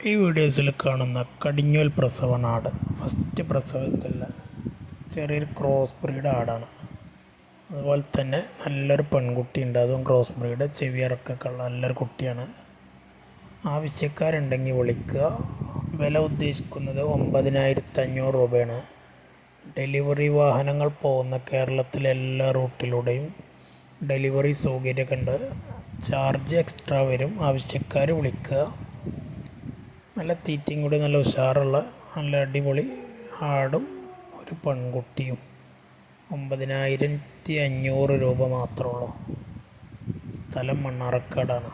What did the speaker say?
ഈ വീഡിയോസിൽ കാണുന്ന കടിഞ്ഞൂൽ പ്രസവമാണ് ആട്. ഫസ്റ്റ് പ്രസവത്തിലുള്ള ചെറിയൊരു ക്രോസ് ബ്രീഡ് ആടാണ്. അതുപോലെ തന്നെ നല്ലൊരു പെൺകുട്ടി ഉണ്ട്, അതും ക്രോസ് ബ്രീഡ്, ചെവിയിറക്കൊക്കെ ഉള്ള നല്ലൊരു കുട്ടിയാണ്. ആവശ്യക്കാരുണ്ടെങ്കിൽ വിളിക്കുക. വില ഉദ്ദേശിക്കുന്നത് 9,500 രൂപയാണ്. ഡെലിവറി വാഹനങ്ങൾ പോകുന്ന കേരളത്തിലെ എല്ലാ റൂട്ടിലൂടെയും ഡെലിവറി സൗകര്യമൊക്കെ ഉണ്ട്. ചാർജ് എക്സ്ട്രാ വരും. ആവശ്യക്കാർ വിളിക്കുക. നല്ല തീറ്റയും കൂടി നല്ല ഉഷാറുള്ള നല്ല അടിപൊളി ആടും ഒരു പെൺകുട്ടിയും. 9,500 രൂപ മാത്രമേ ഉള്ളൂ. സ്ഥലം മണ്ണാർക്കാടാണ്.